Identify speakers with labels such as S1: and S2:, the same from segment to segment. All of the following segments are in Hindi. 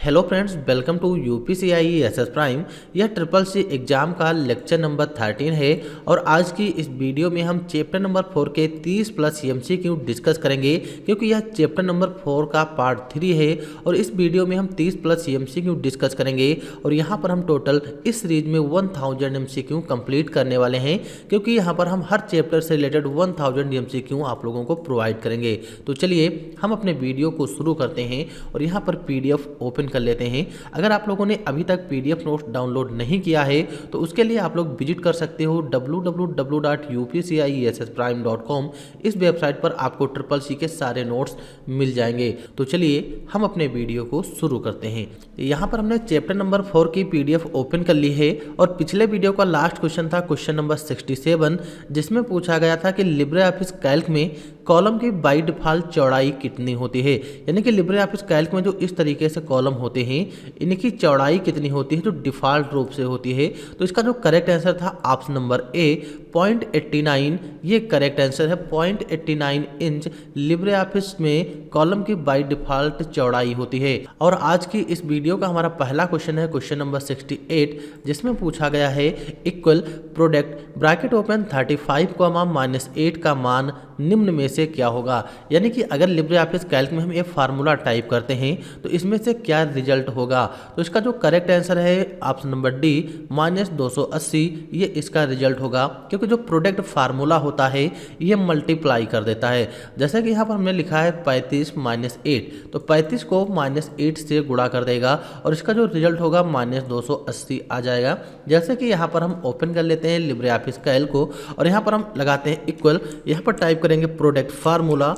S1: Hello friends, welcome to UPCI SS Prime. यह ट्रिपल सी एग्जाम का लेक्चर नंबर 13 है और आज की इस वीडियो में हम चैप्टर नंबर 4 के 30 प्लस एमसीक्यू डिस्कस करेंगे, क्योंकि यह चैप्टर नंबर 4 का पार्ट 3 है और इस वीडियो में हम 30 प्लस एमसीक्यू डिस्कस करेंगे और यहाँ पर हम टोटल इस सीरीज में 1000 एमसीक्यू कंप्लीट करने वाले हैं, क्योंकि यहाँ पर हम हर चैप्टर से रिलेटेड 1000 एमसीक्यू आप लोगों को प्रोवाइड करेंगे। तो चलिए हम अपने वीडियो को शुरू करते हैं और यहाँ पर पीडीएफ ओपन कर लेते हैं। अगर आप लोगों ने अभी तक पीडीएफ नोट्स डाउनलोड नहीं किया है तो उसके लिए आप लोग विजिट कर सकते हो www.upciessprime.com। इस वेबसाइट पर आपको ट्रिपल सी के सारे नोट्स मिल जाएंगे। तो चलिए हम अपने वीडियो को शुरू करते हैं। यहाँ पर हमने चैप्टर नंबर 4 की पीडीएफ ओपन कर ली है और पिछले वीडियो का लास्ट क्वेश्चन था क्वेश्चन नंबर 67, जिसमें पूछा गया था कि लिब्रे ऑफिस कैल्क में कॉलम की बाई डिफॉल्ट चौड़ाई कितनी होती है। यानी कि लिब्रे ऑफिस कैल्क में जो इस तरीके से कॉलम होते हैं इनकी चौड़ाई कितनी होती है जो डिफॉल्ट रूप से होती है। तो इसका जो करेक्ट आंसर था ऑप्शन नंबर ए 0.89, ये करेक्ट आंसर है। 0.89 इंच लिब्रे ऑफिस में कॉलम की बाई डिफॉल्ट चौड़ाई होती है। और आज की इस वीडियो का हमारा पहला क्वेश्चन है क्वेश्चन नंबर 68, जिसमें पूछा गया है इक्वल प्रोडक्ट ब्रैकेट ओपन 35, -8 का मान निम्न में से क्या होगा। यानी कि अगर लिब्रे ऑफिस कैल्क में हम ये फार्मूला टाइप करते हैं तो इसमें से क्या रिजल्ट होगा। तो इसका जो करेक्ट आंसर है ऑप्शन नंबर डी -280, ये इसका रिजल्ट होगा, क्योंकि जो प्रोडक्ट फार्मूला होता है ये मल्टीप्लाई कर देता है। जैसे कि यहाँ पर हमने लिखा है 35 -8, तो 35 को -8 से गुणा कर देगा और इसका जो रिजल्ट होगा -280 आ जाएगा। जैसे कि यहाँ पर हम ओपन कर लेते हैं लिब्रे ऑफिस कैल्क को और यहाँ पर हम लगाते हैं इक्वल, यहाँ पर टाइप करेंगे प्रोडक्ट फार्मूला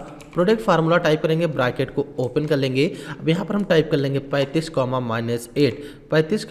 S1: टाइप करेंगे, ब्रैकेट को ओपन कर लेंगे। अब यहाँ पर हम टाइप कर लेंगे 35, -8, 35,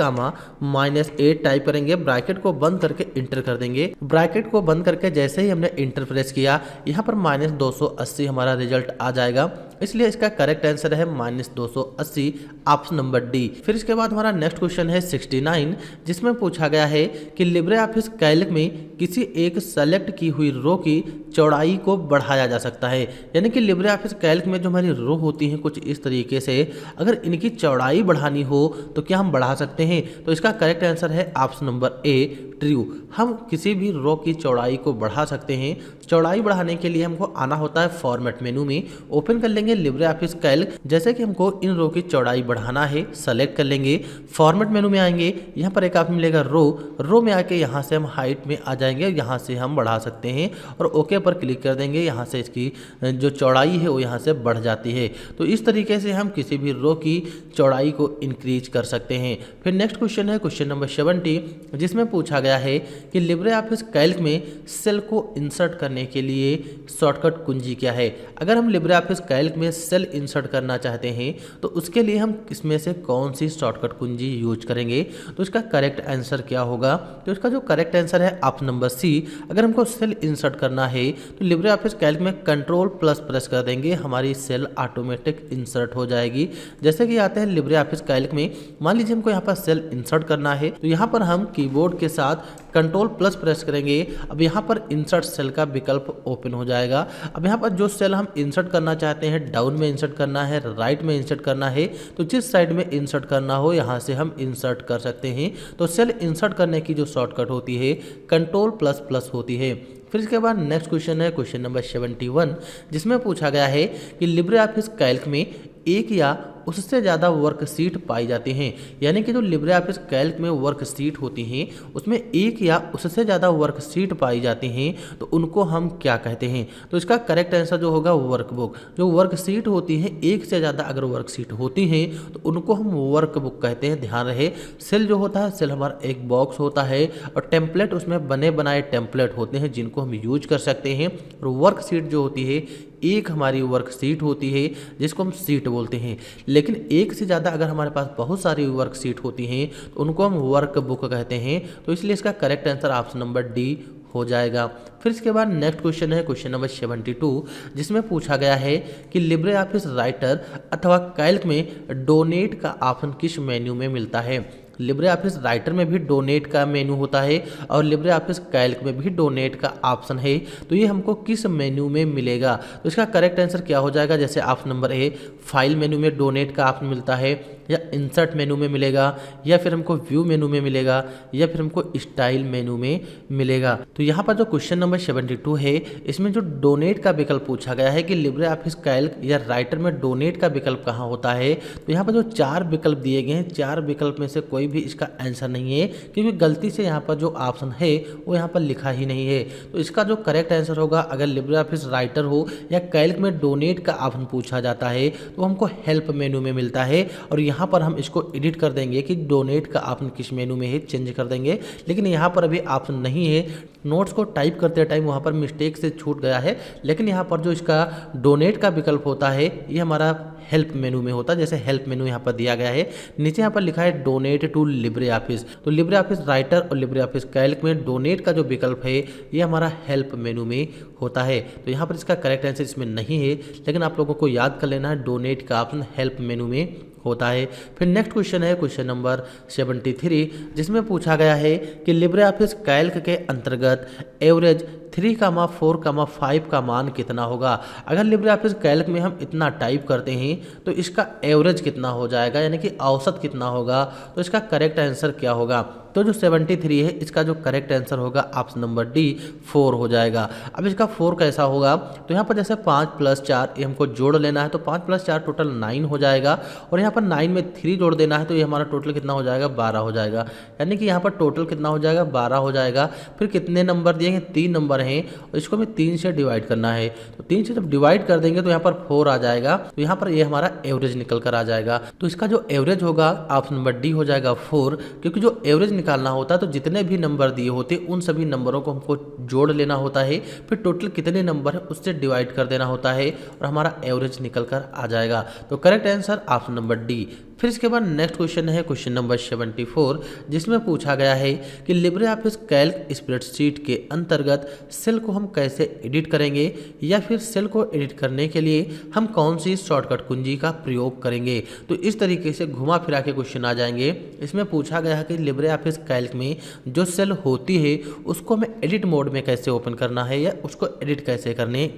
S1: -8 टाइप करेंगे, ब्रैकेट को बंद करके इंटर कर देंगे। ब्रैकेट को बंद करके जैसे ही हमने इंटर प्रेस किया यहाँ पर -280 हमारा रिजल्ट आ जाएगा, इसलिए इसका करेक्ट आंसर है -280 ऑप्शन नंबर डी। फिर इसके बाद हमारा नेक्स्ट क्वेश्चन है 69, जिसमें पूछा गया है कि लिब्रे ऑफिस कैल्क में किसी एक सेलेक्ट की हुई रो की चौड़ाई को बढ़ाया जा सकता है। यानी कि लिब्रे ऑफिस कैल्क में जो हमारी रो होती हैं कुछ इस तरीके से, अगर इनकी चौड़ाई बढ़ानी हो तो क्या हम बढ़ा सकते हैं। तो इसका करेक्ट आंसर है ऑप्शन नंबर ए ट्रू। हम किसी भी रो की चौड़ाई को बढ़ा सकते हैं। चौड़ाई बढ़ाने के लिए हमको आना होता है फॉर्मेट मेनू में, ओपन कर लेंगे लिब्रे ऑफिस कैल्क। जैसे कि हमको इन रो की चौड़ाई बढ़ाना है, सेलेक्ट कर लेंगे, फॉर्मेट मेनू में आएंगे, यहाँ पर एक ऑप्शन मिलेगा रो में आके यहाँ से हम हाइट में आ जाएंगे, यहाँ से हम बढ़ा सकते हैं और ओके पर क्लिक कर देंगे। यहाँ से इसकी जो चौड़ाई है वो यहाँ से बढ़ जाती है। तो इस तरीके से हम किसी भी रो की चौड़ाई को इंक्रीज कर सकते हैं। फिर नेक्स्ट क्वेश्चन है क्वेश्चन नंबर 70, जिसमें पूछा गया है कि लिब्रे ऑफिस कैल्क में सेल को इंसर्ट करने के लिए शॉर्टकट कुंजी क्या है। अगर हम लिब्रे ऑफिस कैल्क में सेल इंसर्ट करना चाहते हैं तो उसके लिए हम इसमें से कौन सी शॉर्टकट कुंजी यूज करेंगे। तो इसका करेक्ट आंसर क्या होगा। तो इसका जो करेक्ट आंसर है ऑप्शन नंबर सी। अगर हमको सेल इंसर्ट करना है तो लिब्रे ऑफिस कैल्क में कंट्रोल प्लस प्रेस कर देंगे, हमारी सेल ऑटोमेटिक इंसर्ट हो जाएगी। जैसे कि आते हैं लिब्रे ऑफिस कैल्क में, मान लीजिए हमको यहाँ पर सेल इंसर्ट करना है तो यहाँ पर हम कीबोर्ड के साथ कंट्रोल प्लस प्रेस करेंगे। अब यहाँ पर इंसर्ट सेल का विकल्प ओपन हो जाएगा। अब यहाँ पर जो सेल हम इंसर्ट करना चाहते हैं, डाउन में इंसर्ट करना है, राइट में इंसर्ट करना है, तो जिस साइड में इंसर्ट करना हो यहाँ से हम इंसर्ट कर सकते हैं। तो सेल इंसर्ट करने की जो शॉर्टकट होती है कंट्रोल प्लस प्लस होती है। फिर इसके बाद नेक्स्ट क्वेश्चन है क्वेश्चन नंबर 71, जिसमें पूछा गया है कि लिब्रे ऑफिस कैल्क में एक या उससे ज़्यादा वर्कशीट पाई जाती हैं। यानी कि जो लिब्रे ऑफिस कैल्क में वर्कशीट होती हैं उसमें एक या उससे ज़्यादा वर्कशीट पाई जाती हैं, तो उनको हम क्या कहते हैं। तो इसका करेक्ट आंसर जो होगा वर्कबुक। जो वर्कशीट होती हैं, एक से ज़्यादा अगर वर्कशीट होती हैं तो उनको हम वर्कबुक कहते हैं। ध्यान रहे, सेल जो होता है, सेल हमारा एक बॉक्स होता है और टेम्पलेट उसमें बने बनाए टेम्पलेट होते हैं जिनको हम यूज कर सकते हैं। और वर्कशीट जो होती है एक हमारी वर्कशीट होती है जिसको हम सीट बोलते हैं। लेकिन एक से ज़्यादा अगर हमारे पास बहुत सारी वर्कशीट होती हैं तो उनको हम वर्कबुक कहते हैं। तो इसलिए इसका correct answer option number D हो जाएगा। फिर इसके बाद नेक्स्ट क्वेश्चन है क्वेश्चन नंबर 72, जिसमें पूछा गया है कि लिब्रे ऑफिस राइटर अथवा कैल्क में डोनेट का ऑप्शन किस मेन्यू में मिलता है। लिब्रे ऑफिस राइटर में भी डोनेट का मेन्यू होता है और लिब्रे ऑफिस कैल्क में भी डोनेट का ऑप्शन है। तो ये हमको किस मेन्यू में मिलेगा? तो इसका करेक्ट आंसर क्या हो जाएगा? जैसे ऑप्शन नंबर ए फाइल मेन्यू में डोनेट का ऑप्शन मिलता है, या इंसर्ट मेन्यू में मिलेगा, या फिर हमको व्यू मेन्यू में मिलेगा, या फिर हमको स्टाइल मेन्यू में मिलेगा। तो यहाँ पर जो क्वेश्चन नंबर 72 है इसमें जो डोनेट का विकल्प पूछा गया है कि लिब्रे ऑफिस कैल्क या राइटर में डोनेट का विकल्प कहाँ होता है, तो यहाँ पर जो 4 विकल्प दिए गए हैं 4 विकल्प में से कोई भी इसका आंसर नहीं है, क्योंकि गलती से यहाँ पर जो ऑप्शन है वो यहाँ पर लिखा ही नहीं है। तो इसका जो करेक्ट आंसर होगा, अगर लिब्रे ऑफिस राइटर हो या कैल्क में डोनेट का ऑप्शन पूछा जाता है तो हमको हेल्प मेन्यू में मिलता है, और यहाँ पर हम इसको एडिट कर देंगे कि डोनेट का ऑप्शन किस मेन्यू में है, चेंज कर देंगे। लेकिन यहाँ पर अभी ऑप्शन नहीं है, नोट्स को टाइप करते टाइम वहाँ पर मिस्टेक से छूट गया है। लेकिन यहाँ पर जो इसका डोनेट का विकल्प होता है ये हमारा हेल्प मेनू में होता है। जैसे हेल्प मेनू यहाँ पर दिया गया है, नीचे यहाँ पर लिखा है डोनेट टू लिब्रे ऑफिस। तो लिब्रे ऑफिस राइटर और लिब्रे ऑफिस कैल्क में डोनेट का जो विकल्प है ये हमारा हेल्प मेनू में होता है। तो यहाँ पर इसका करेक्ट आंसर इसमें नहीं है, लेकिन आप लोगों को याद कर लेना है डोनेट का ऑप्शन हेल्प मेनू में होता है। फिर नेक्स्ट क्वेश्चन है क्वेश्चन नंबर 73, जिसमें पूछा गया है कि लिब्रे ऑफिस कैल्क के अंतर्गत एवरेज 3,4,5 का मान कितना होगा? अगर लिब्रे ऑफिस कैल्क में हम इतना टाइप करते हैं तो इसका एवरेज कितना हो जाएगा, यानी कि औसत कितना होगा? तो इसका करेक्ट आंसर क्या होगा? तो जो 73 है इसका जो करेक्ट आंसर होगा ऑप्शन नंबर डी 4 हो जाएगा। अब इसका 4 कैसा होगा? तो यहाँ पर जैसे 5 + 4 ये हमको जोड़ लेना है, तो 5 + 4 टोटल 9 हो जाएगा, और यहाँ पर 9 में 3 जोड़ देना है, तो ये हमारा टोटल कितना हो जाएगा? 12 हो जाएगा। यानी कि यहाँ पर टोटल कितना हो जाएगा? 12 हो जाएगा। फिर कितने नंबर दिए हैं? 3 नंबर हैं, और इसको हमें 3 से डिवाइड करना है। तो 3 से जब डिवाइड कर देंगे तो यहाँ पर 4 आ जाएगा, तो यहाँ पर ये हमारा एवरेज निकल कर आ जाएगा। तो इसका जो एवरेज होगा ऑप्शन नंबर डी हो जाएगा 4, क्योंकि जो एवरेज निकालना होता है तो जितने भी नंबर दिए होते उन सभी नंबरों को हमको जोड़ लेना होता है, फिर टोटल कितने नंबर है उससे डिवाइड कर देना होता है, और हमारा एवरेज निकल कर आ जाएगा। तो correct answer option number D. फिर इसके बाद नेक्स्ट क्वेश्चन है क्वेश्चन नंबर 74, जिसमें पूछा गया है कि लिब्रे ऑफिस कैल्क स्प्रेडशीट के अंतर्गत सेल को हम कैसे एडिट करेंगे, या फिर सेल को एडिट करने के लिए हम कौन सी शॉर्टकट कुंजी का प्रयोग करेंगे। तो इस तरीके से घुमा फिरा के क्वेश्चन आ जाएंगे। इसमें पूछा गया है कि लिब्रे ऑफिस कैल्क में जो सेल होती है उसको हमें एडिट मोड में कैसे ओपन करना है, या उसको एडिट कैसे करने,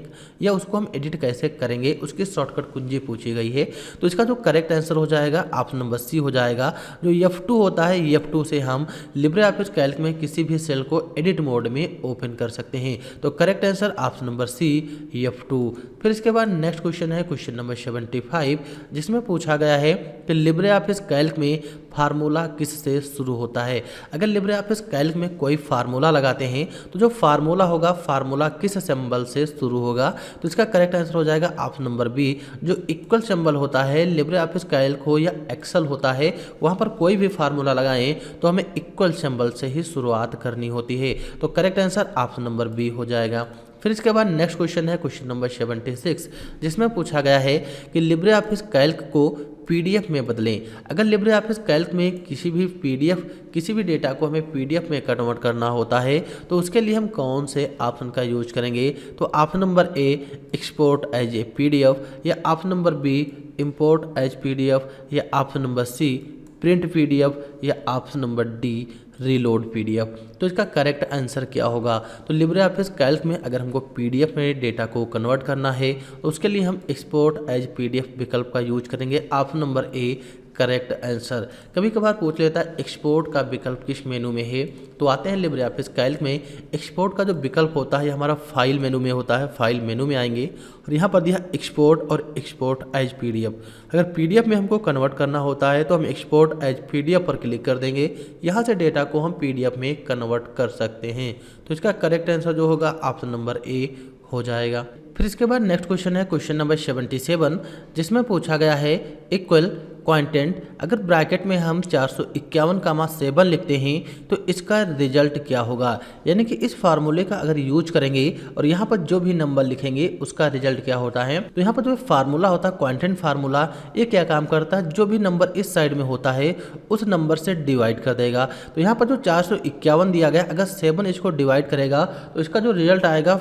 S1: या उसको हम एडिट कैसे करेंगे, उसकी शॉर्टकट कुंजी पूछी गई है। तो इसका जो करेक्ट आंसर हो जाएगा ऑप्शन नंबर सी हो जाएगा। जो F2 होता है, F2 से हम लिब्रे ऑफिस कैल्क में किसी भी सेल को एडिट मोड में ओपन कर सकते हैं। तो correct answer option number C F2। फिर इसके बाद नेक्स्ट क्वेश्चन है क्वेश्चन नंबर 75, जिसमें पूछा गया है कि लिब्रे ऑफिस कैल्क में फार्मूला किस से शुरू होता है। अगर लिब्रे ऑफिस कैल्क में कोई फार्मूला लगाते हैं तो जो फार्मूला होगा, फार्मूला किस सिंबल से शुरू होगा? तो इसका करेक्ट आंसर हो जाएगा ऑप्शन नंबर बी, जो इक्वल सिंबल होता है लिब्रे ऑफिस कैल्क हो या एक्सेल होता है, वहाँ पर कोई भी फार्मूला लगाएं तो हमें इक्वल सिंबल से ही शुरुआत करनी होती है। तो correct answer option number B हो जाएगा। फिर इसके बाद नेक्स्ट क्वेश्चन है क्वेश्चन नंबर 76, जिसमें पूछा गया है कि लिब्रे ऑफिस कैल्क को PDF में बदलें। अगर लिब्रे ऑफिस कैल्क में किसी भी डेटा को हमें PDF में कन्वर्ट करना होता है तो उसके लिए हम कौन से ऑप्शन का यूज करेंगे? तो option number A export as a PDF, या option number B import as PDF, या option number C print PDF, या option number D reload PDF। तो इसका करेक्ट आंसर क्या होगा? तो लिब्रे ऑफिस कैल्क में अगर हमको PDF में डेटा को कन्वर्ट करना है तो उसके लिए हम एक्सपोर्ट एज PDF विकल्प का यूज करेंगे। Option number A correct answer. कभी कभार पूछ लेता है एक्सपोर्ट का विकल्प किस मेनू में है, तो आते हैं लिब्रे ऑफिस कैल्क में। एक्सपोर्ट का जो विकल्प होता है हमारा फाइल मेनू में होता है, फाइल मेनू में आएंगे और यहाँ पर दिया एक्सपोर्ट और एक्सपोर्ट एज PDF। अगर PDF में हमको कन्वर्ट करना होता है तो हम एक्सपोर्ट एज PDF पर क्लिक कर देंगे, यहाँ से डेटा को हम PDF में कन्वर्ट कर सकते हैं। तो इसका करेक्ट आंसर जो होगा ऑप्शन नंबर ए हो जाएगा। फिर इसके बाद नेक्स्ट क्वेश्चन है क्वेश्चन नंबर 77, जिसमें पूछा गया है इक्वल क्वांटेंट अगर ब्रैकेट में हम 451,7 लिखते हैं तो इसका रिजल्ट क्या होगा। यानी कि इस फार्मूले का अगर यूज करेंगे और यहाँ पर जो भी नंबर लिखेंगे उसका रिजल्ट क्या होता है। तो यहाँ पर जो फार्मूला होता है क्वांटेंट फार्मूला, ये क्या काम करता है, जो भी नंबर इस साइड में होता है उस नंबर से डिवाइड कर देगा। तो यहाँ पर जो 451 दिया गया, अगर 7 इसको डिवाइड करेगा तो इसका जो रिजल्ट आएगा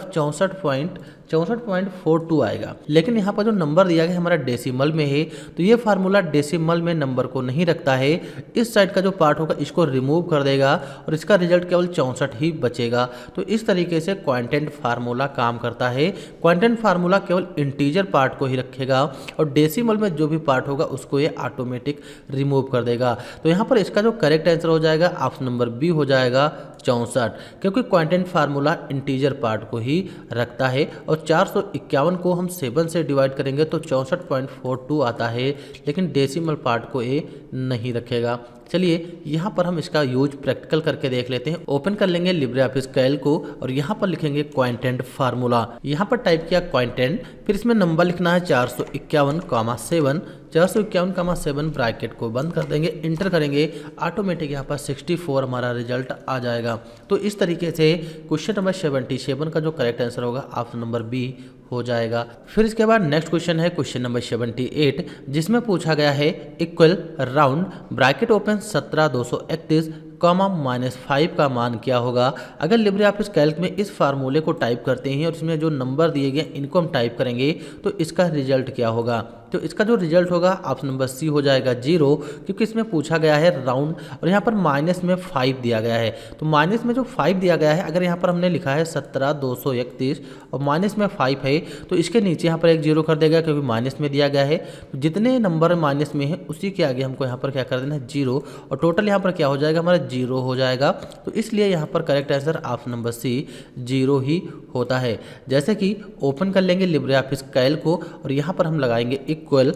S1: 64.42 आएगा। लेकिन यहाँ पर जो नंबर दिया गया हमारा डेसिमल में है, तो ये फार्मूला डेसिमल में नंबर को नहीं रखता है। इस साइड का जो पार्ट होगा इसको रिमूव कर देगा और इसका रिजल्ट केवल 64 ही बचेगा। तो इस तरीके से क्वांटेंट फार्मूला काम करता है। क्वांटेंट फार्मूला केवल इंटीजर पार्ट को ही रखेगा और डेसिमल में जो भी पार्ट होगा उसको ये ऑटोमेटिक रिमूव कर देगा। तो यहाँ पर इसका जो करेक्ट आंसर हो जाएगा ऑप्शन नंबर बी हो जाएगा 64, क्योंकि क्वांटेंट फार्मूला इंटीजर पार्ट को ही रखता है और 451 को हम 7 से डिवाइड करेंगे तो 64.42 आता है, लेकिन डेसिमल पार्ट को ये नहीं रखेगा। चलिए यहाँ पर हम इसका यूज प्रैक्टिकल करके देख लेते हैं। ओपन कर लेंगे लिब्रे ऑफिस कैल्क को और यहाँ पर लिखेंगे क्वांटेंट फार्मूला। यहाँ पर टाइप किया क्वांटेंट, फिर इसमें नंबर लिखना है 451,7। 451,7 ब्रैकेट को बंद कर देंगे, इंटर करेंगे, ऑटोमेटिक यहाँ पर 64 हमारा रिजल्ट आ जाएगा। तो इस तरीके से क्वेश्चन नंबर 77 का जो करेक्ट आंसर होगा ऑप्शन नंबर बी हो जाएगा। फिर इसके बाद नेक्स्ट क्वेश्चन है क्वेश्चन नंबर 78, जिसमें पूछा गया है इक्वल राउंड ब्रैकेट ओपन 17,231 -5 का मान क्या होगा। अगर लिब्रे ऑफिस कैल्क में इस फार्मूले को टाइप करते हैं और इसमें जो नंबर दिए गए इनको हम टाइप करेंगे तो इसका रिजल्ट क्या होगा। तो इसका जो रिजल्ट होगा ऑप्शन नंबर सी हो जाएगा 0, क्योंकि इसमें पूछा गया है राउंड और यहाँ पर माइनस में 5 दिया गया है। तो माइनस में जो 5 दिया गया है, अगर यहाँ पर हमने लिखा है 17,231 और माइनस में 5 है तो इसके नीचे यहाँ पर एक 0 कर देगा, क्योंकि माइनस में दिया गया है। तो जितने नंबर माइनस में है उसी के आगे हमको यहाँ पर क्या कर देना है 0, और टोटल यहाँ पर क्या हो जाएगा हमारा 0 हो जाएगा। तो इसलिए यहाँ पर correct answer option number C 0 ही होता है। जैसे कि ओपन कर लेंगे लिब्रे ऑफिस कैल्क को और यहाँ पर हम लगाएंगे इक्वल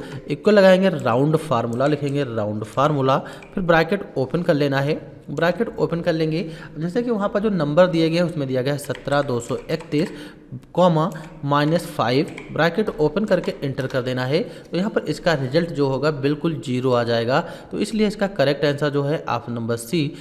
S1: लगाएंगे, राउंड फार्मूला लिखेंगे, राउंड फार्मूला, फिर ब्रैकेट ओपन कर लेना है। ब्रैकेट ओपन कर लेंगे, जैसे कि वहाँ पर जो नंबर दिए गए उसमें दिया गया है 17,231 -5, ब्रैकेट ओपन करके इंटर कर देना है। तो यहाँ पर इसका रिजल्ट जो होगा बिल्कुल 0 आ जाएगा। तो इसलिए इसका करेक्ट आंसर जो है ऑप्शन नंबर सी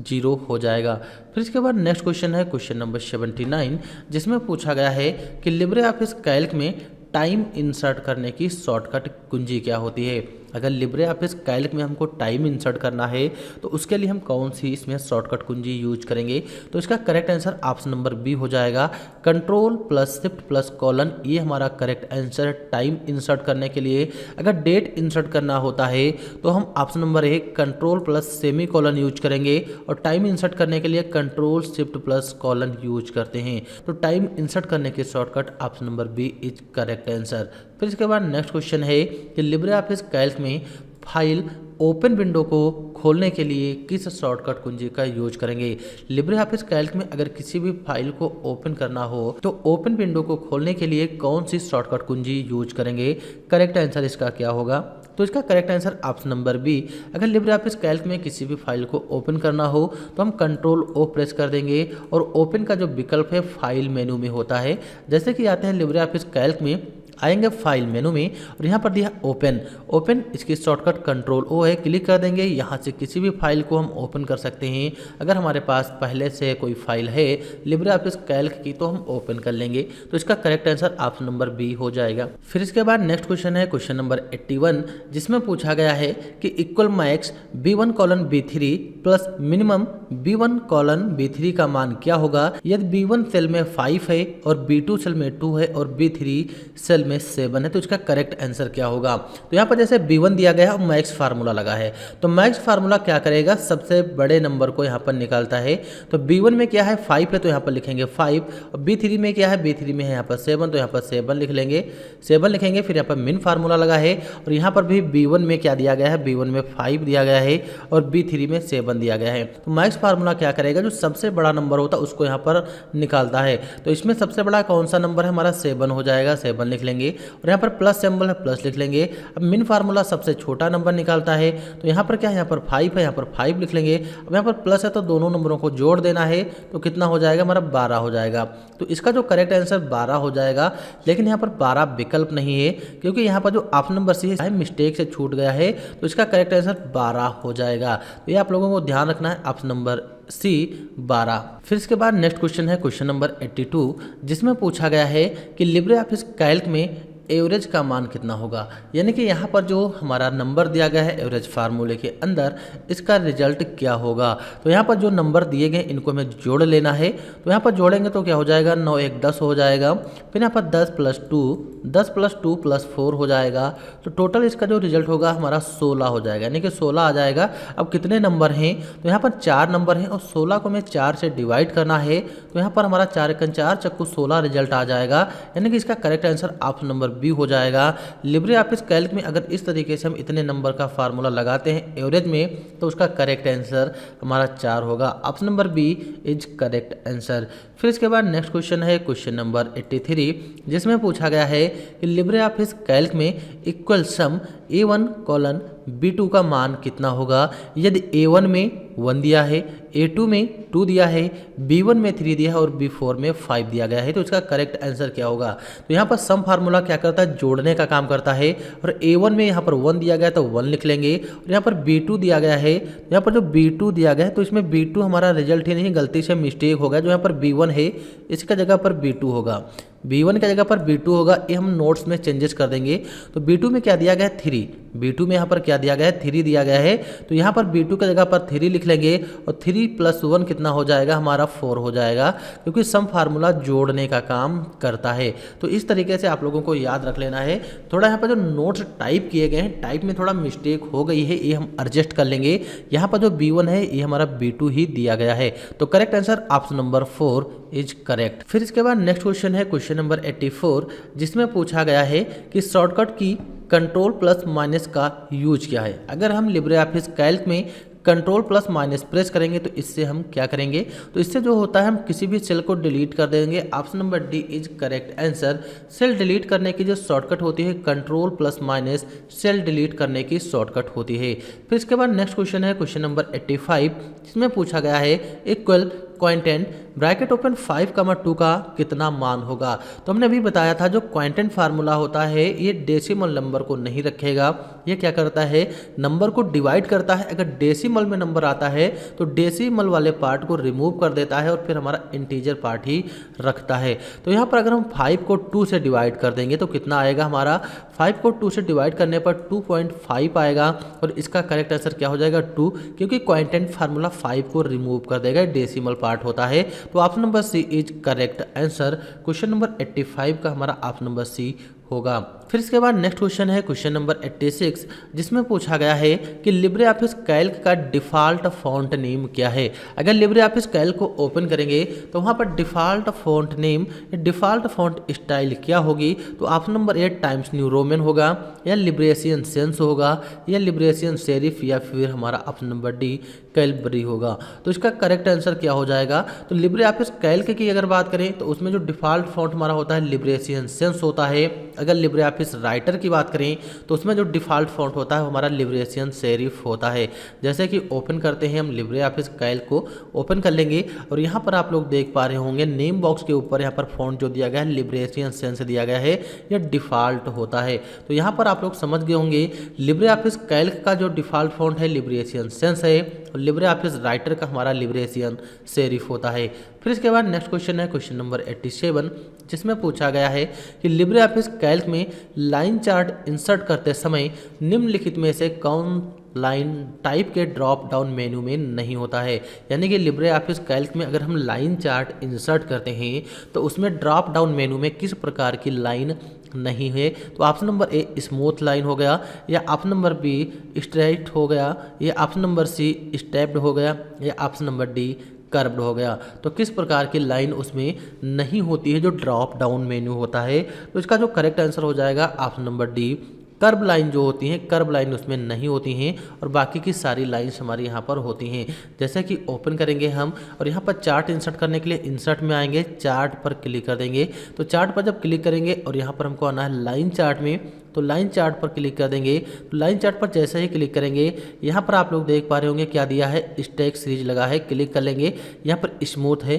S1: 0 हो जाएगा। फिर इसके बाद नेक्स्ट क्वेश्चन है क्वेश्चन नंबर 79, जिसमें पूछा गया है कि लिब्रे ऑफिस कैल्क में टाइम इंसर्ट करने की शॉर्टकट कुंजी क्या होती है। अगर लिब्रे ऑफिस कैल्क में हमको टाइम इंसर्ट करना है तो उसके लिए हम कौन सी इसमें शॉर्टकट कुंजी यूज करेंगे। तो इसका correct answer option number B हो जाएगा control plus shift plus colon. ये हमारा करेक्ट आंसर है टाइम इंसर्ट करने के लिए। अगर डेट इंसर्ट करना होता है तो हम option number A control plus semicolon use करेंगे और टाइम इंसर्ट करने के लिए control shift plus colon use करते हैं। तो टाइम इंसर्ट करने के shortcut option number B is correct answer. फिर इसके बाद नेक्स्ट क्वेश्चन है कि लिब्रे ऑफिस कैल्क में फाइल ओपन विंडो को खोलने के लिए किस शॉर्टकट कुंजी का यूज करेंगे। लिब्रे ऑफिस कैल्क में अगर किसी भी फाइल को ओपन करना हो तो ओपन विंडो को खोलने के लिए कौन सी शॉर्टकट कुंजी यूज करेंगे। करेक्ट आंसर इसका क्या होगा। तो इसका correct answer option number B. अगर लिब्रे ऑफिस कैल्क में किसी भी फाइल को ओपन करना हो तो हम कंट्रोल ओ प्रेस कर देंगे और ओपन का जो विकल्प है फाइल मेनू में होता है। जैसे कि आते हैं लिब्रे ऑफिस कैल्क में, आएंगे फाइल मेनू में और यहाँ पर दिया ओपन, इसकी शॉर्टकट कंट्रोल ओ है, क्लिक कर देंगे। यहाँ से किसी भी फाइल को हम ओपन कर सकते हैं। अगर हमारे पास पहले से कोई फाइल है लिब्रे ऑफिस कैल्क की तो हम ओपन कर लेंगे। तो इसका correct answer option number B हो जाएगा। फिर इसके बाद नेक्स्ट क्वेश्चन है क्वेश्चन नंबर 81, जिसमें पूछा गया है कि equal max B1:B3 plus minimum B1:B3 का मान क्या होगा यदि B1 सेल में 5 है और B2 सेल में 2 है और B3 सेल में 7 है। तो इसका करेक्ट आंसर क्या होगा। तो यहाँ पर जैसे B1 दिया गया है और मैक्स फार्मूला लगा है, तो मैक्स फार्मूला क्या करेगा, सबसे बड़े नंबर को यहाँ पर निकालता है। तो B1 में क्या है 5 है तो यहाँ पर लिखेंगे 5, और B3 में क्या है, B3 में है यहाँ पर 7 तो यहाँ पर 7 लिख लेंगे, 7 लिखेंगे। फिर यहाँ पर मिन फार्मूला लगा है और यहाँ पर भी B1 में क्या दिया गया है, B1 में 5 दिया गया है और B3 में 7 दिया गया है। तो मैक्स फार्मूला क्या करेगा, जो सबसे बड़ा नंबर होता है उसको यहाँ पर निकालता है। तो इसमें सबसे बड़ा कौन सा नंबर है हमारा, 7 हो जाएगा, 7 लिख लेंगे और यहाँ पर प्लस सिंबल है प्लस लिख लेंगे। अब मिन फार्मूला सबसे छोटा नंबर निकालता है, तो यहाँ पर क्या है, यहाँ पर 5 है, यहाँ पर 5 लिख लेंगे। अब यहाँ पर प्लस है तो दोनों नंबरों को जोड़ देना है, तो कितना हो जाएगा हमारा 12 हो जाएगा। तो इसका जो करेक्ट आंसर 12 हो जाएगा, लेकिन यहाँ पर 12 विकल्प नहीं है क्योंकि यहाँ पर जो ऑप्शन नंबर सी है मिस्टेक से छूट गया है, तो इसका करेक्ट आंसर 12 हो जाएगा। तो ये आप लोगों को ध्यान रखना है, ऑप्शन नंबर सी 12। फिर इसके बाद नेक्स्ट क्वेश्चन है क्वेश्चन नंबर 82, जिसमें पूछा गया है कि लिब्रे ऑफिस कैल्क में एवरेज का मान कितना होगा। यानी कि यहाँ पर जो हमारा नंबर दिया गया है एवरेज फार्मूले के अंदर, इसका रिजल्ट क्या होगा। तो यहाँ पर जो नंबर दिए गए इनको हमें जोड़ लेना है। तो यहाँ पर जोड़ेंगे तो क्या हो जाएगा, 9 1 10 हो जाएगा। फिर यहाँ पर 10 + 2 + 4 हो जाएगा। तो टोटल इसका जो रिजल्ट होगा हमारा 16 हो जाएगा, यानी कि 16 आ जाएगा। अब कितने नंबर हैं, तो यहाँ पर 4 नंबर हैं और 16 को हमें 4 से डिवाइड करना है। तो यहाँ पर हमारा 4 × 4 = 16 रिजल्ट आ जाएगा, यानी कि इसका correct answer option number B हो जाएगा। लिब्रे ऑफिस कैल्क में अगर इस तरीके से हम इतने नंबर का फार्मूला लगाते हैं एवरेज में, तो उसका करेक्ट आंसर हमारा 4 होगा। Option number B is correct answer. फिर इसके बाद नेक्स्ट क्वेश्चन है क्वेश्चन नंबर 83, जिसमें पूछा गया है कि लिब्रे ऑफिस कैल्क में इक्वल सम A1 : B2 का मान कितना होगा। यदि A1 में 1 दिया है, A2 में 2 दिया है, B1 में 3 दिया है और B4 में 5 दिया गया है, तो इसका करेक्ट आंसर क्या होगा। तो यहाँ पर सम फार्मूला क्या करता है, जोड़ने का काम करता है। और A1 में यहाँ पर 1 दिया गया है तो 1 लिख लेंगे, और यहाँ पर B2 दिया गया है, यहाँ पर जो B2 दिया गया है तो इसमें B2 हमारा रिजल्ट ही नहीं, गलती से मिस्टेक होगा। जो यहाँ पर B1 है इसका जगह पर B2 होगा, B1 की जगह पर B2 होगा। ये हम नोट्स में चेंजेस कर देंगे। तो B2 में क्या दिया गया है, 3। B2 में यहाँ पर क्या दिया गया है, 3 दिया गया है। तो यहाँ पर B2 की जगह पर 3 लिख लेंगे, और 3 + 1 कितना हो जाएगा, हमारा 4 हो जाएगा, क्योंकि सम फार्मूला जोड़ने का काम करता है। तो इस तरीके से आप लोगों को याद रख लेना है। थोड़ा यहाँ पर जो नोट्स टाइप किए गए हैं, टाइप में थोड़ा मिस्टेक हो गई है, ये हम एडजस्ट कर लेंगे। यहाँ पर जो B1 है ये हमारा B2 ही दिया गया है। तो correct answer option number 4 is correct. फिर इसके बाद नेक्स्ट क्वेश्चन है क्वेश्चन नंबर 84, जिसमें पूछा गया है कि शॉर्टकट की Ctrl+- का यूज क्या है। अगर हम लिब्रे ऑफिस कैल्क में Ctrl+- प्रेस करेंगे तो इससे हम क्या करेंगे, तो इससे जो होता है हम किसी भी सेल को डिलीट कर देंगे। Option number D is correct answer. Cell delete करने की जो शॉर्टकट होती है Ctrl+- सेल डिलीट करने की शॉर्टकट होती है। फिर इसके बाद नेक्स्ट क्वेश्चन है क्वेश्चन नंबर 85, जिसमें पूछा गया है इक्वल क्वांटेंट ब्रैकेट ओपन 5, 2 का कितना मान होगा। तो हमने अभी बताया था जो क्वांटेंट फार्मूला होता है ये डेसिमल नंबर को नहीं रखेगा, ये क्या करता है, नंबर को डिवाइड करता है। अगर डेसिमल में नंबर आता है तो डेसिमल वाले पार्ट को रिमूव कर देता है और फिर हमारा इंटीजर पार्ट ही रखता है। तो यहाँ पर अगर हम 5 को 2 से डिवाइड कर देंगे तो कितना आएगा, हमारा 5 को 2 से डिवाइड करने पर 2.5 आएगा, और इसका करेक्ट आंसर क्या हो जाएगा, 2, क्योंकि क्वांटेंट फार्मूला 5 को रिमूव कर देगा, डेसिमल पार्ट होता है। तो option number C is correct answer. Question number 85 का हमारा ऑप्शन नंबर सी होगा। फिर इसके बाद नेक्स्ट क्वेश्चन है क्वेश्चन नंबर 86, जिसमें पूछा गया है कि लिब्रे ऑफिस कैल्क का डिफ़ॉल्ट फॉन्ट नेम क्या है। अगर लिब्रे ऑफिस कैल्क को ओपन करेंगे तो वहाँ पर default font name, default font style क्या होगी। तो ऑप्शन नंबर ए टाइम्स न्यू रोमन होगा, या लिब्रेशियन सेंस होगा, या लिब्रेशियन सेरिफ, या फिर हमारा ऑप्शन नंबर डी कैलबरी होगा। तो इसका करेक्ट आंसर क्या हो जाएगा, तो लिब्रे ऑफिस कैल्क की अगर बात करें तो उसमें जो डिफ़ॉल्ट फॉन्ट हमारा होता है लिब्रेशियन सेंस होता है। अगर लिब्रे ऑफिस राइटर की बात करें तो उसमें जो डिफ़ॉल्ट फॉन्ट होता है वो हमारा लिब्रेशियन सेरिफ होता है। जैसे कि ओपन करते हैं हम लिब्रे ऑफिस कैल्क को ओपन कर लेंगे, और यहाँ पर आप लोग देख पा रहे होंगे नेम बॉक्स के ऊपर यहाँ पर फॉन्ट जो दिया गया है लिब्रेशियन सेंस दिया गया है, यह डिफ़ॉल्ट होता है। तो यहाँ पर आप लोग समझ गए होंगे लिब्रे ऑफिस कैल्क का जो डिफ़ॉल्ट फॉन्ट है लिब्रेशियन सेंस है, और लिब्रे ऑफिस राइटर का हमारा लिब्रेशियन सेरिफ होता है। फिर इसके बाद नेक्स्ट क्वेश्चन है क्वेश्चन नंबर 87, जिसमें पूछा गया है कि लिब्रे ऑफिस कैल्क में लाइन चार्ट इंसर्ट करते समय निम्नलिखित में से कौन लाइन टाइप के ड्रॉप डाउन मेन्यू में नहीं होता है। यानी कि लिब्रे ऑफिस कैल्क में अगर हम लाइन चार्ट इंसर्ट करते हैं तो उसमें ड्रॉप डाउन मेन्यू में किस प्रकार की लाइन नहीं है। तो option number a smooth line हो गया, या ऑप्शन नंबर बी स्ट्रेट हो गया, या ऑप्शन नंबर सी स्टेप्ड हो गया, या ऑप्शन नंबर डी कर्व्ड हो गया। तो किस प्रकार की लाइन उसमें नहीं होती है जो ड्रॉप डाउन मेन्यू होता है। तो इसका जो करेक्ट आंसर हो जाएगा option number D, curve line जो होती हैं कर्व लाइन उसमें नहीं होती हैं, और बाकी की सारी लाइंस हमारी यहाँ पर होती हैं। जैसे कि ओपन करेंगे हम और यहाँ पर चार्ट इंसर्ट करने के लिए इंसर्ट में आएंगे, चार्ट पर क्लिक कर देंगे। तो चार्ट पर जब क्लिक करेंगे और यहाँ पर हमको आना है लाइन चार्ट में, तो लाइन चार्ट पर क्लिक कर देंगे। तो लाइन चार्ट पर जैसे ही क्लिक करेंगे यहाँ पर आप लोग देख पा रहे होंगे क्या दिया है, स्टैक सीरीज लगा है, क्लिक कर लेंगे। यहाँ पर स्मूथ है,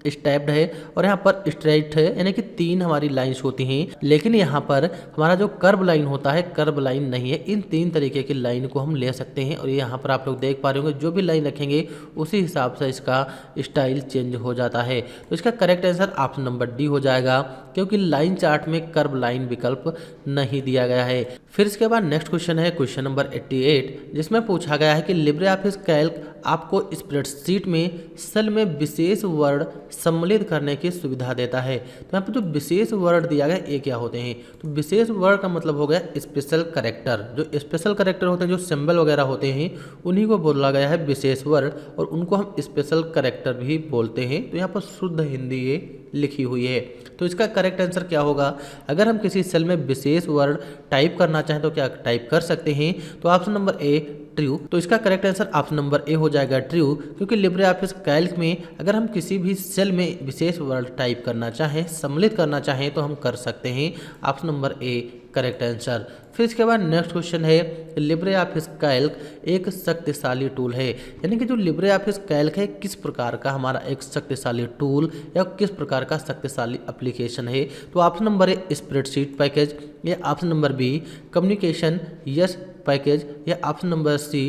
S1: स्टेप्ड है और यहाँ पर स्ट्रेट है, यानी कि 3 हमारी लाइंस होती हैं। लेकिन यहाँ पर हमारा जो कर्व लाइन होता है कर्व लाइन नहीं है। इन 3 तरीके की लाइन को हम ले सकते हैं और यहाँ पर आप लोग देख पा रहे होंगे जो भी लाइन रखेंगे उसी हिसाब से इसका स्टाइल चेंज हो जाता है। तो इसका correct answer option number D हो जाएगा, क्योंकि लाइन चार्ट में कर्व लाइन विकल्प नहीं दिया गया है। फिर इसके बाद नेक्स्ट क्वेश्चन है क्वेश्चन नंबर 88, जिसमें पूछा गया है कि लिब्रे ऑफिस कैल्क आपको स्प्रेडशीट में सेल में विशेष वर्ड सम्मिलित करने की सुविधा देता है। तो यहाँ पर जो विशेष वर्ड दिया गया है ये क्या होते हैं? तो विशेष वर्ड का मतलब हो गया स्पेशल कैरेक्टर। जो स्पेशल कैरेक्टर होते हैं, जो सिंबल वगैरह होते हैं, उन्हीं को बोला गया है विशेष वर्ड और उनको हम स्पेशल कैरेक्टर भी बोलते हैं। तो यहाँ पर शुद्ध हिंदी ये लिखी हुई है। तो इसका करेक्ट आंसर क्या होगा? अगर हम किसी सेल में विशेष वर्ड टाइप करना चाहें तो क्या टाइप कर सकते हैं? तो ऑप्शन नंबर ए ट्रू। तो इसका करेक्ट आंसर ऑप्शन नंबर ए हो जाएगा ट्रू, क्योंकि लिब्रे ऑफिस कैल्क में अगर हम किसी भी सेल में विशेष वर्ड टाइप करना चाहें, सम्मिलित करना चाहें तो हम कर सकते हैं। Option number A correct answer. फिर इसके बाद नेक्स्ट क्वेश्चन है लिब्रे ऑफिस कैल्क एक शक्तिशाली टूल है, यानी कि जो लिब्रे ऑफिस कैल्क है किस प्रकार का हमारा एक शक्तिशाली टूल या किस प्रकार का शक्तिशाली एप्लीकेशन है? तो option number A spreadsheet package, या ऑप्शन नंबर बी कम्युनिकेशन यस पैकेज, या ऑप्शन नंबर सी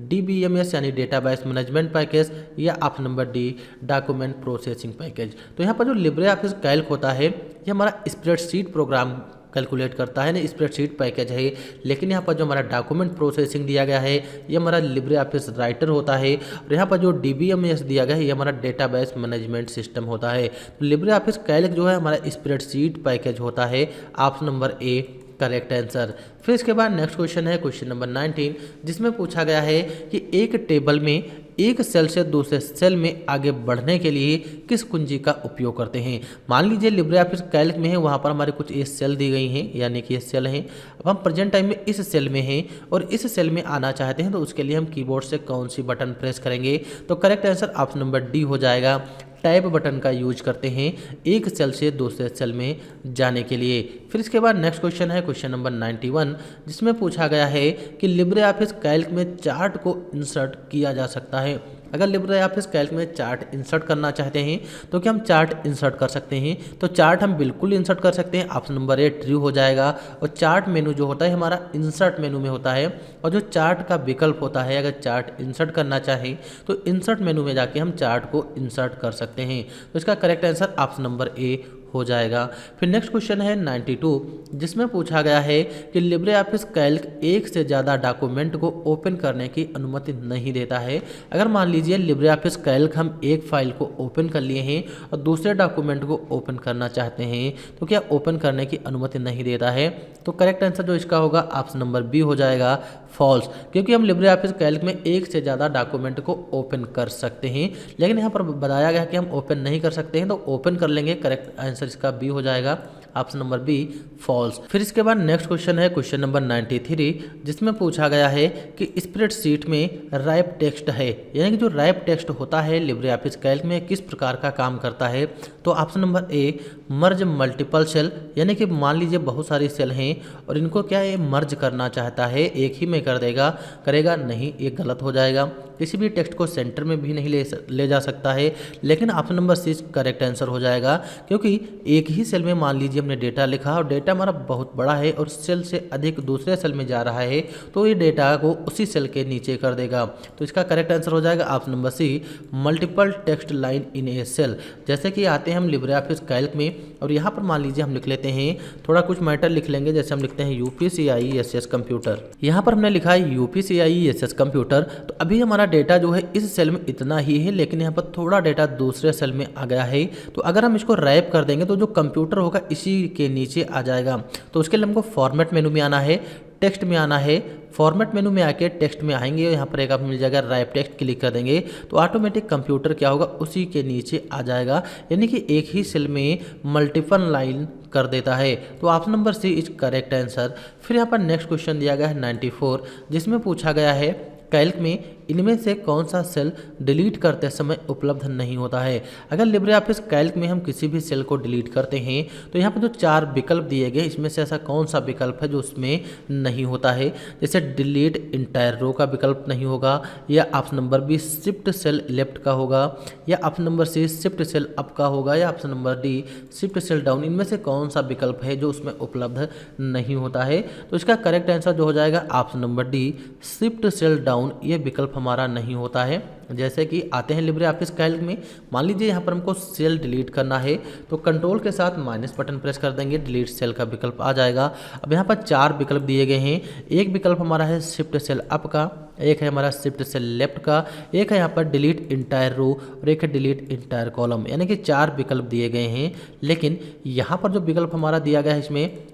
S1: DBMS यानी डेटाबेस मैनेजमेंट पैकेज, या option number D document processing package. तो यहाँ पर जो लिब्रे ऑफिस कैल्क होता है ये हमारा स्प्रेडशीट प्रोग्राम कैलकुलेट करता है ना, स्प्रेडशीट पैकेज है। लेकिन यहाँ पर जो हमारा डॉक्यूमेंट प्रोसेसिंग दिया गया है ये हमारा लिब्रे ऑफिस राइटर होता है और यहाँ पर जो DBMS दिया गया है ये हमारा डेटाबेस मैनेजमेंट सिस्टम होता है। तो लिब्रे ऑफिस कैल्क जो है हमारा स्प्रेडशीट पैकेज होता है। Option number A correct answer. फिर इसके बाद नेक्स्ट क्वेश्चन है क्वेश्चन नंबर 19, जिसमें पूछा गया है कि एक टेबल में एक सेल से दूसरे सेल में आगे बढ़ने के लिए किस कुंजी का उपयोग करते हैं? मान लीजिए लिब्रे ऑफिस कैल्क में है, वहाँ पर हमारे कुछ ये सेल दी गई हैं, यानी कि ये सेल हैं। अब हम प्रेजेंट टाइम में इस सेल में हैं और इस सेल में आना चाहते हैं, तो उसके लिए हम कीबोर्ड से कौन सी बटन प्रेस करेंगे? तो correct answer option number D हो जाएगा। टैब बटन का यूज करते हैं एक सेल से दूसरे सेल में जाने के लिए। फिर इसके बाद नेक्स्ट क्वेश्चन है क्वेश्चन नंबर 91, जिसमें पूछा गया है कि लिब्रे ऑफिस कैल्क में चार्ट को इंसर्ट किया जा सकता है। अगर लिब्रे ऑफिस कैल्क में चार्ट इंसर्ट करना चाहते हैं तो क्या हम चार्ट इंसर्ट कर सकते हैं? तो चार्ट हम बिल्कुल इंसर्ट कर सकते हैं। ऑप्शन नंबर ए ट्रू हो जाएगा। और चार्ट मेनू जो होता है हमारा इंसर्ट मेनू में होता है और जो चार्ट का विकल्प होता है, अगर चार्ट इंसर्ट करना चाहें तो इंसर्ट मेनू में जाके हम चार्ट को इंसर्ट कर सकते हैं। तो इसका करेक्ट आंसर ऑप्शन नंबर ए हो जाएगा। फिर नेक्स्ट क्वेश्चन है 92, जिसमें पूछा गया है कि लिब्रे ऑफिस कैल्क एक से ज़्यादा डॉक्यूमेंट को ओपन करने की अनुमति नहीं देता है। अगर मान लीजिए लिब्रे ऑफिस कैल्क हम एक फाइल को ओपन कर लिए हैं और दूसरे डॉक्यूमेंट को ओपन करना चाहते हैं तो क्या ओपन करने की अनुमति नहीं देता है? तो करेक्ट आंसर जो इसका होगा ऑप्शन नंबर बी हो जाएगा फॉल्स, क्योंकि हम लिब्रे ऑफिस कैल्क में एक से ज़्यादा डॉक्यूमेंट को ओपन कर सकते हैं, लेकिन यहाँ पर बताया गया कि हम ओपन नहीं कर सकते हैं, तो ओपन कर लेंगे। करेक्ट आंसर इसका बी हो जाएगा, ऑप्शन नंबर बी फॉल्स। फिर इसके बाद नेक्स्ट क्वेश्चन है क्वेश्चन नंबर 93, जिसमें पूछा गया है कि स्प्रेडशीट में रैप टेक्स्ट है, यानी कि जो रैप टेक्स्ट होता है लिब्रे ऑफिस कैल्क में किस प्रकार का काम करता है? तो option number A merge multiple cell, यानी कि मान लीजिए बहुत सारी सेल हैं और इनको क्या ये मर्ज करना चाहता है, एक ही में कर देगा, करेगा नहीं, ये गलत हो जाएगा। किसी भी टेक्स्ट को सेंटर में भी नहीं ले जा सकता है। लेकिन option number C correct answer हो जाएगा, क्योंकि एक ही सेल में मान लीजिए हमने डेटा लिखा और डेटा हमारा बहुत बड़ा है और सेल से अधिक दूसरे सेल में जा रहा है, तो ये डेटा को उसी सेल के नीचे कर देगा। तो इसका करेक्ट आंसर हो जाएगा option number C multiple text line in a cell. जैसे कि आते हैं हम लिब्रे ऑफिस कैल्क में और यहाँ पर मान लीजिए हम लिख लेते हैं थोड़ा कुछ मैटर लिख लेंगे, जैसे हम लिखते हैं UPCIESS कंप्यूटर। यहाँ पर हमने लिखा है UPCIESS कंप्यूटर। तो अभी हमारा डेटा जो है इस सेल में इतना ही है, लेकिन यहाँ पर थोड़ा डेटा दूसरे सेल में आ गया है। तो अगर हम इसको रैप कर देंगे तो जो कंप्यूटर होगा इसी के नीचे आ जाएगा। तो उसके लिए हमको फॉर्मेट मेनू में आना है, टेक्स्ट में आना है। फॉर्मेट मेनू में आके टेक्स्ट में आएंगे, यहाँ पर एक आप मिल जाएगा रैप टेक्स्ट, क्लिक कर देंगे तो ऑटोमेटिक कंप्यूटर क्या होगा उसी के नीचे आ जाएगा, यानी कि एक ही सेल में मल्टीपल लाइन कर देता है। तो option number C is correct answer. फिर यहाँ पर नेक्स्ट क्वेश्चन दिया गया है 94, जिसमें पूछा गया है कैल्क में इनमें से कौन सा सेल डिलीट करते समय उपलब्ध नहीं होता है। अगर लिब्रे ऑफिस कैल्क में हम किसी भी सेल को डिलीट करते हैं तो यहाँ पर जो 4 विकल्प दिए गए इसमें से ऐसा कौन सा विकल्प है जो उसमें नहीं होता है। जैसे डिलीट इंटायर रो का विकल्प नहीं होगा, या option number B shift cell left का होगा, या option number C shift cell up का होगा, या option number D shift cell down. इनमें से कौन सा विकल्प है जो उसमें उपलब्ध नहीं होता है। तो इसका करेक्ट आंसर जो हो जाएगा option number D shift cell down, ये विकल्प हमारा नहीं होता है। जैसे कि आते हैं लिब्रे ऑफिस कैल्क में, मान लीजिए यहाँ पर हमको सेल डिलीट करना है तो कंट्रोल के साथ माइनस बटन प्रेस कर देंगे, डिलीट सेल का विकल्प आ जाएगा। अब यहाँ पर 4 विकल्प दिए गए हैं। एक विकल्प हमारा है शिफ्ट सेल अप का, एक है हमारा शिफ्ट सेल लेफ्ट का, एक है यहाँ पर डिलीट इंटायर रो और एक है डिलीट इंटायर कॉलम, यानी कि 4 विकल्प दिए गए हैं। लेकिन यहाँ पर जो विकल्प हमारा दिया गया है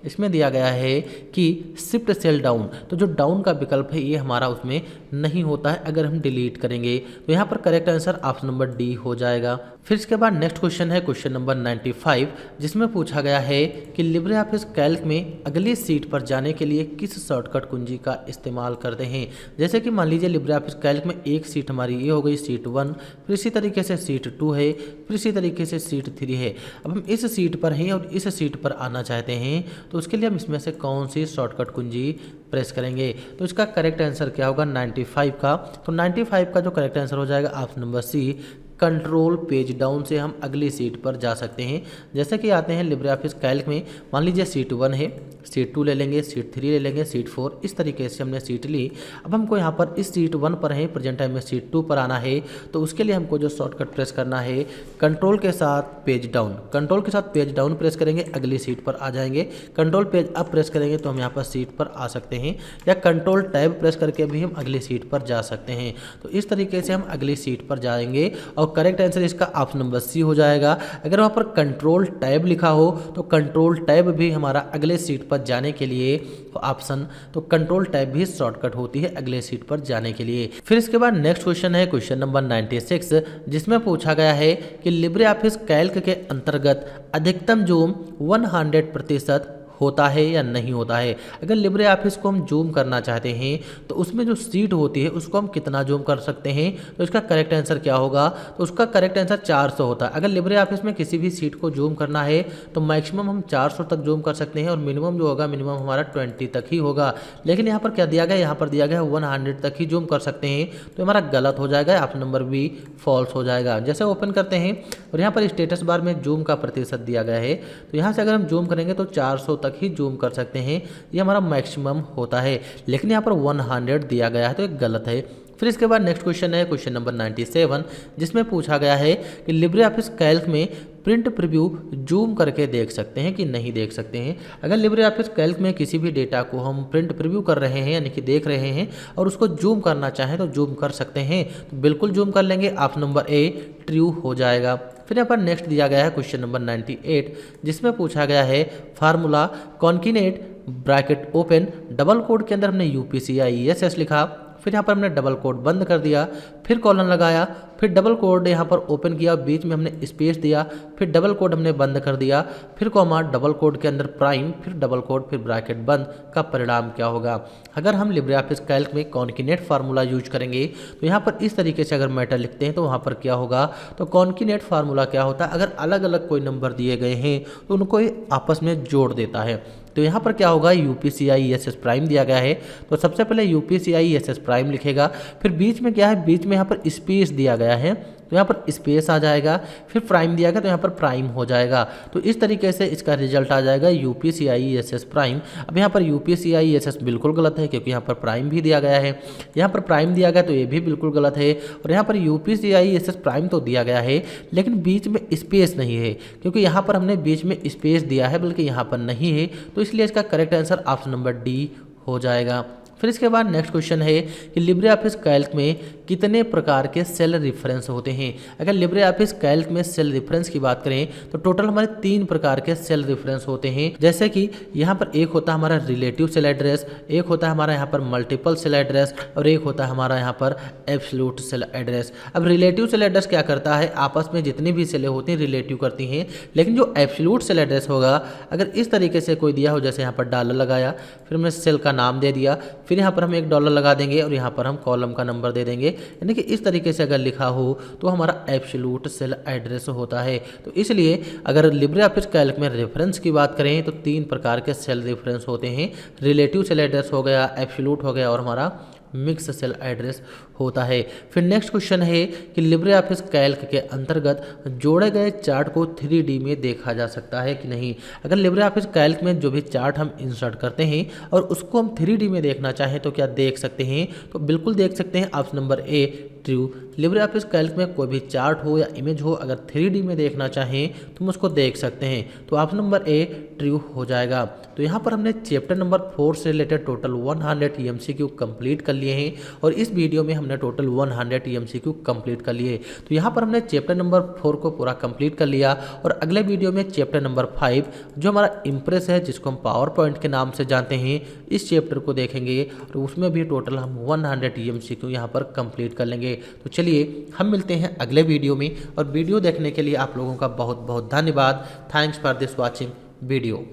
S1: इसमें दिया गया है कि शिफ्ट सेल डाउन, तो जो डाउन का विकल्प है ये हमारा उसमें नहीं होता है अगर हम डिलीट करेंगे। तो यहाँ पर correct answer option number D हो जाएगा। फिर इसके बाद नेक्स्ट क्वेश्चन है क्वेश्चन नंबर 95, जिसमें पूछा गया है कि लिब्रे ऑफिस कैल्क में अगली सीट पर जाने के लिए किस शॉर्टकट कुंजी का इस्तेमाल करते हैं। जैसे कि मान लीजिए लिब्रे ऑफिस कैल्क में एक सीट हमारी ये हो गई सीट 1, फिर इसी तरीके से सीट 2 है, फिर इसी तरीके से सीट 3 है। अब हम इस सीट पर हैं और इस सीट पर आना चाहते हैं, तो उसके लिए हम इसमें से कौन सी शॉर्टकट कुंजी प्रेस करेंगे। तो इसका करेक्ट आंसर क्या होगा 95 का। तो 95 का जो करेक्ट आंसर हो जाएगा option number C control page down से हम अगली सीट पर जा सकते हैं। जैसे कि आते हैं लिब्रे ऑफिस कैल्क में, मान लीजिए सीट 1 है, सीट 2 ले लेंगे, सीट 3 ले लेंगे, सीट 4, इस तरीके से हमने सीट ली। अब हमको यहाँ पर इस सीट 1 पर है, प्रेजेंट टाइम में सीट 2 पर आना है, तो उसके लिए हमको जो शॉर्टकट प्रेस करना है कंट्रोल के साथ पेज डाउन, कंट्रोल के साथ पेज डाउन प्रेस करेंगे, अगली सीट पर आ जाएंगे। कंट्रोल पेज अप प्रेस करेंगे तो हम यहाँ पर सीट पर आ सकते हैं, या कंट्रोल टैब प्रेस करके भी हम अगली सीट पर जा सकते हैं। तो इस तरीके से हम अगली सीट पर जाएंगे और करेक्ट आंसर इसका ऑप्शन नंबर सी हो जाएगा। अगर वहाँ पर कंट्रोल टैब लिखा हो तो कंट्रोल टैब भी हमारा अगले सीट पर जाने के लिए ऑप्शन, तो कंट्रोल टैब भी शॉर्टकट होती है अगले सीट पर जाने के लिए। फिर इसके बाद नेक्स्ट क्वेश्चन है क्वेश्चन नंबर 96, जिसमें पूछा गया है कि लिब्रे ऑफिस कैल्क के अंतर्गत अधिकतम जूम 100% होता है या नहीं होता है। अगर लिब्रे ऑफिस को हम जूम करना चाहते हैं तो उसमें जो सीट होती है उसको हम कितना जूम कर सकते हैं। तो इसका करेक्ट आंसर क्या होगा, तो उसका करेक्ट आंसर 400 होता है। अगर लिब्रे ऑफिस में किसी भी सीट को जूम करना है तो मैक्सिमम हम 400 तक जूम कर सकते हैं, और मिनिमम जो होगा मिनिमम हमारा 20 तक ही होगा। लेकिन यहाँ पर क्या दिया गया, यहाँ पर दिया गया 100 तक ही जूम कर सकते हैं, तो हमारा गलत हो जाएगा, ऑप्शन नंबर बी फॉल्स हो जाएगा। जैसे ओपन करते हैं और यहाँ पर स्टेटस बार में जूम का प्रतिशत दिया गया है, तो यहाँ से अगर हम जूम करेंगे तो 400 तक ही जूम कर सकते हैं, ये हमारा मैक्सिमम होता है। लेकिन यहाँ पर 100 दिया गया है तो ये गलत है। फिर इसके बाद नेक्स्ट क्वेश्चन है क्वेश्चन नंबर 97, जिसमें पूछा गया है कि लिब्रे ऑफिस कैल्क में प्रिंट प्रीव्यू जूम करके देख सकते हैं कि नहीं देख सकते हैं। अगर लिब्रे ऑफिस कैल्क में किसी भी डेटा को हम प्रिंट प्रीव्यू कर रहे हैं यानी कि देख रहे हैं और उसको जूम करना चाहें तो जूम कर सकते हैं, तो बिल्कुल जूम कर लेंगे, ऑप्शन नंबर ए ट्रू हो जाएगा। फिर यहाँ पर नेक्स्ट दिया गया है क्वेश्चन नंबर 98, जिसमें पूछा गया है formula concatenate bracket open double quote के अंदर हमने UPCIESS लिखा, फिर यहाँ पर हमने डबल कोड बंद कर दिया, फिर कॉलन लगाया, फिर डबल कोड यहाँ पर ओपन किया, बीच में हमने स्पेस दिया, फिर डबल कोड हमने बंद कर दिया, फिर कॉमा डबल कोड के अंदर प्राइम, फिर डबल कोड, फिर ब्रैकेट बंद, का परिणाम क्या होगा। अगर हम लिब्रे ऑफिस कैल्क में कॉन्किनेट फार्मूला यूज करेंगे तो यहाँ पर इस तरीके से अगर मैटर लिखते हैं तो वहाँ पर क्या होगा, तो कॉन्किनेट फार्मूला क्या होता है, अगर अलग अलग कोई नंबर दिए गए हैं तो उनको आपस में जोड़ देता है। तो यहाँ पर क्या होगा, UPCIESS प्राइम दिया गया है तो सबसे पहले UPCIESS प्राइम लिखेगा, फिर बीच में क्या है, बीच में यहाँ पर स्पेस दिया गया है तो यहाँ पर स्पेस आ जाएगा, फिर प्राइम दिया गया तो यहाँ पर प्राइम हो जाएगा। तो इस तरीके से इसका रिजल्ट आ जाएगा UPCIESS प्राइम। अब यहाँ पर UPCIESS बिल्कुल गलत है क्योंकि यहाँ पर प्राइम भी दिया गया है, यहाँ पर प्राइम दिया गया तो ये भी बिल्कुल गलत है, और यहाँ पर UPCIESS प्राइम तो दिया गया है लेकिन बीच में स्पेस नहीं है, क्योंकि यहाँ पर हमने बीच में स्पेस दिया है बल्कि यहाँ पर नहीं है, तो इसलिए इसका correct answer option number D हो जाएगा। फिर इसके बाद नेक्स्ट क्वेश्चन है कि लिब्रे ऑफिस कैल्क में कितने प्रकार के सेल रेफरेंस होते हैं। अगर लिब्रे ऑफिस कैल्क में सेल रेफरेंस की बात करें तो टोटल हमारे 3 प्रकार के सेल रेफरेंस होते हैं। जैसे कि यहाँ पर एक होता है हमारा रिलेटिव सेल एड्रेस, एक होता है हमारा यहाँ पर मल्टीपल सेल एड्रेस, और एक होता है हमारा यहाँ पर एब्सोल्यूट सेल एड्रेस। अब रिलेटिव सेल एड्रेस क्या करता है, आपस में जितनी भी सेलें होती हैं रिलेटिव करती हैं, लेकिन जो एब्सोल्यूट सेल एड्रेस होगा अगर इस तरीके से कोई दिया हो, जैसे यहाँ पर डॉलर लगाया, फिर हमने सेल का नाम दे दिया, फिर फिर यहाँ पर हम $1 लगा देंगे और यहाँ पर हम कॉलम का नंबर दे देंगे। यानी कि इस तरीके से अगर लिखा हो तो हमारा एब्सोल्यूट सेल एड्रेस होता है। तो इसलिए अगर लिब्रे ऑफिस कैल्क में रेफरेंस की बात करें तो 3 प्रकार के सेल रेफरेंस होते हैं। रिलेटिव सेल एड्रेस हो गया, एब्सोल्यूट हो गया और हमारा मिक्स सेल एड्रेस होता है। फिर नेक्स्ट क्वेश्चन है कि लिब्रे ऑफिस कैल्क के अंतर्गत जोड़े गए चार्ट को 3D में देखा जा सकता है कि नहीं। अगर लिब्रे ऑफिस कैल्क में जो भी चार्ट हम इंसर्ट करते हैं और उसको हम 3D में देखना चाहें तो क्या देख सकते हैं? तो बिल्कुल देख सकते हैं। ऑप्शन नंबर ए ट्रू। लिब्रे ऑफिस कैल्क में कोई भी चार्ट हो या इमेज हो, अगर 3D में देखना चाहें तो हम उसको देख सकते हैं। तो ऑप्शन नंबर ए ट्रू हो जाएगा। तो यहाँ पर हमने चैप्टर नंबर 4 से रिलेटेड टोटल 100 MCQ कंप्लीट कर लिए हैं और इस वीडियो में हमने टोटल 100 MCQ कंप्लीट कर लिए। तो यहाँ पर हमने चैप्टर नंबर 4 को पूरा कंप्लीट कर लिया और अगले वीडियो में चैप्टर नंबर 5 जो हमारा इम्प्रेस है, जिसको हम पावर पॉइंट के नाम से जानते हैं, इस चैप्टर को देखेंगे और उसमें भी टोटल हम 100 MCQ यहाँ पर कंप्लीट कर लेंगे। तो चलिए हम मिलते हैं अगले वीडियो में और वीडियो देखने के लिए आप लोगों का बहुत बहुत धन्यवाद। Thanks for this watching video.